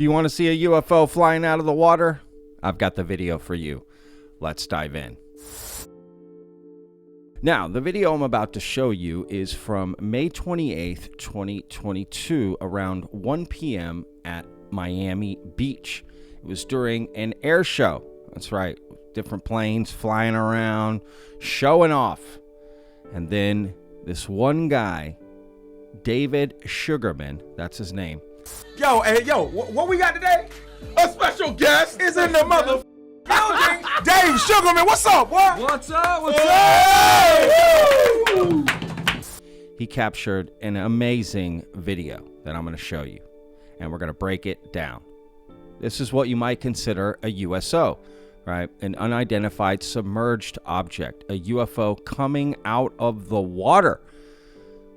Do you want to see a UFO flying out of the water? I've got the video for you. Let's dive in. Now, the video I'm about to show you is from May 28th, 2022, around 1 p.m. at Miami Beach. It was during an air show. That's right, different planes flying around, showing off. And then this one guy, David Sugarman, that's his name. Yo, hey, yo, what we got today? A special guest is in the mother building. Dave Sugarman, what's up, boy? What's up? What's up? He captured an amazing video that I'm going to show you, and we're going to break it down. This is what you might consider a USO, right? An unidentified submerged object, a UFO coming out of the water.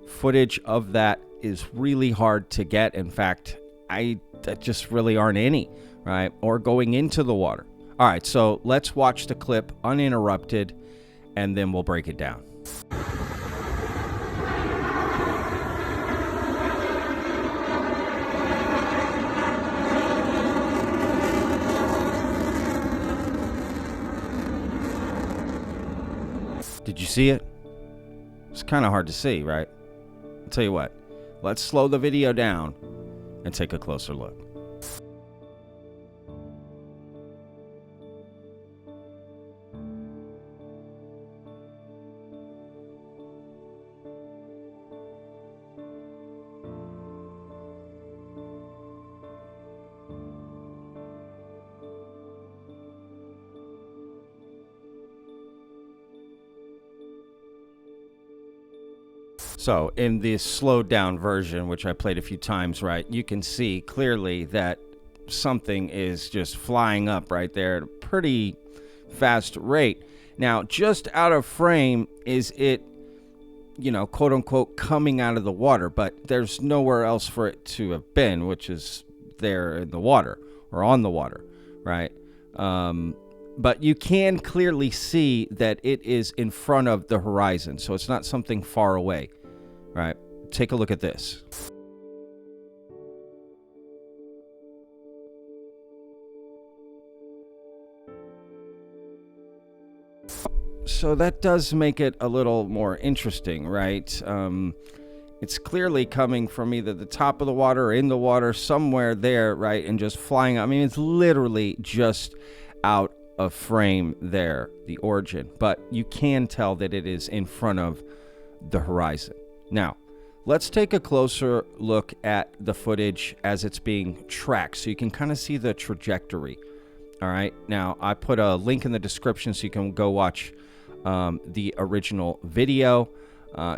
Footage of that is really hard to get. In fact, there just really aren't any, right? Or going into the water. All right, so let's watch the clip uninterrupted, and then we'll break it down. Did you see it? It's kind of hard to see, right? I'll tell you what, let's slow the video down and take a closer look. So in this slowed down version, which I played a few times, right, you can see clearly that something is just flying up right there at a pretty fast rate. Now, just out of frame is it, quote unquote, coming out of the water, but there's nowhere else for it to have been, which is there in the water or on the water, right? But you can clearly see that it is in front of the horizon, so it's not something far away. Right, take a look at this. So that does make it a little more interesting, right? It's clearly coming from either the top of the water or in the water, somewhere there, right? And just flying. I mean, it's literally just out of frame there, the origin. But you can tell that it is in front of the horizon. Now, let's take a closer look at the footage as it's being tracked so you can kind of see the trajectory. All right. Now, I put a link in the description so you can go watch the original video.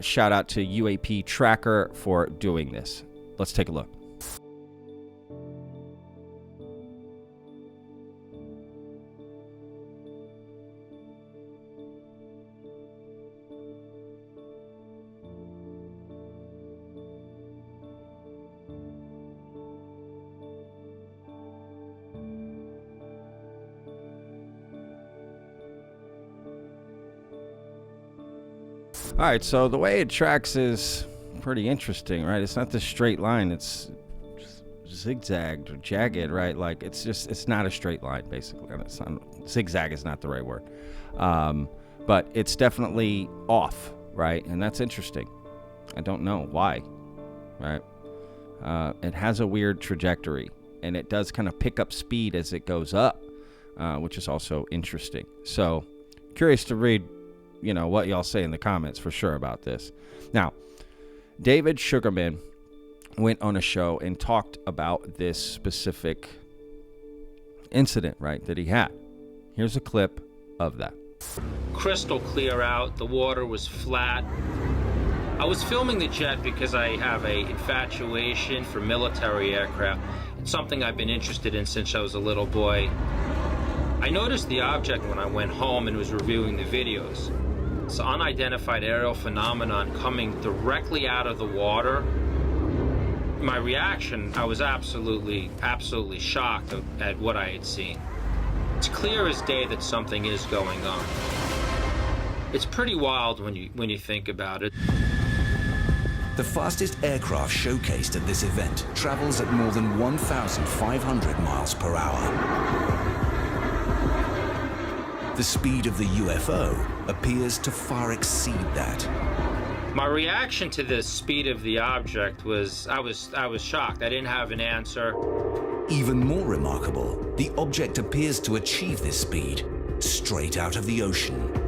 Shout out to UAP Tracker for doing this. Let's take a look. All right, so the way it tracks is pretty interesting, right? It's not the straight line. It's zigzagged or jagged, right? Like it's not a straight line, basically. It's not, zigzag is not the right word. But it's definitely off, right? And that's interesting. I don't know why, right? It has a weird trajectory, and it does kind of pick up speed as it goes up, which is also interesting. So curious to read what y'all say in the comments for sure about this. Now, David Sugarman went on a show and talked about this specific incident, right, that he had. Here's a clip of that. Crystal clear out. The water was flat. I was filming the jet because I have a infatuation for military aircraft. It's something I've been interested in since I was a little boy. I noticed the object when I went home and was reviewing the videos. It's an unidentified aerial phenomenon coming directly out of the water. My reaction, I was absolutely shocked at what I had seen. It's clear as day that something is going on. It's pretty wild when you think about it. The fastest aircraft showcased at this event travels at more than 1,500 miles per hour. The speed of the UFO appears to far exceed that. My reaction to the speed of the object was, I was shocked. I didn't have an answer. Even more remarkable, the object appears to achieve this speed straight out of the ocean.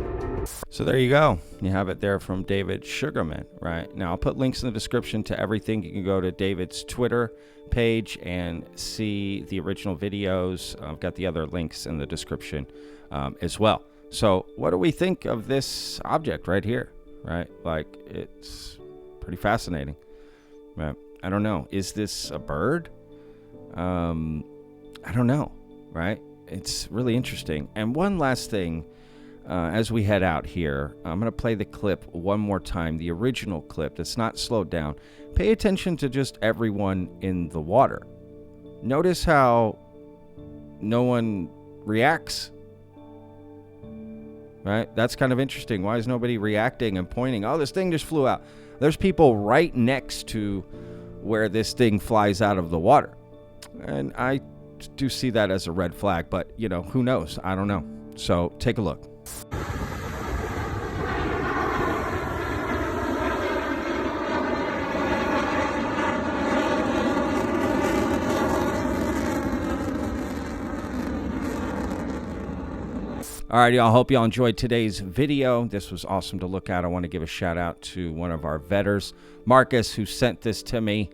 So there you go. You have it there from David Sugarman, right? Now, I'll put links in the description to everything. You can go to David's Twitter page and see the original videos. I've got the other links in the description as well. So what do we think of this object right here, right? Like, it's pretty fascinating. Right? I don't know. Is this a bird? I don't know, right? It's really interesting. And one last thing. As we head out here, I'm going to play the clip one more time, the original clip that's not slowed down. Pay attention to just everyone in the water. Notice how no one reacts. Right? That's kind of interesting. Why is nobody reacting and pointing? Oh, this thing just flew out. There's people right next to where this thing flies out of the water. And I do see that as a red flag, but, you know, who knows? I don't know. So take a look. All right, y'all. Hope y'all enjoyed today's video. This was awesome to look at. I want to give a shout out to one of our vetters, Marcus, who sent this to me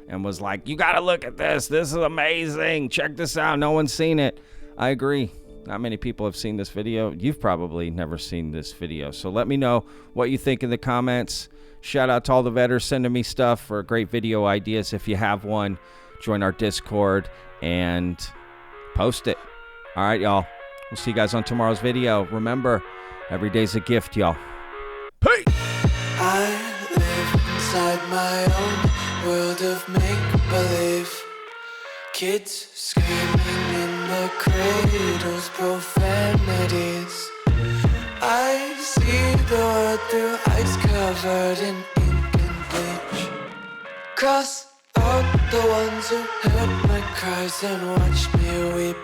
and was like, you got to look at this. This is amazing. Check this out. No one's seen it. I agree. Not many people have seen this video. You've probably never seen this video. So let me know what you think in the comments. Shout out to all the vetters sending me stuff for great video ideas. If you have one, join our Discord and post it. All right, y'all. We'll see you guys on tomorrow's video. Remember, every day's a gift, y'all. Peace! I live inside my own world of make-believe. Kids screaming in the cradles, profanities. I see the world through ice covered in ink and bleach. Cross out the ones who heard my cries and watched me weep.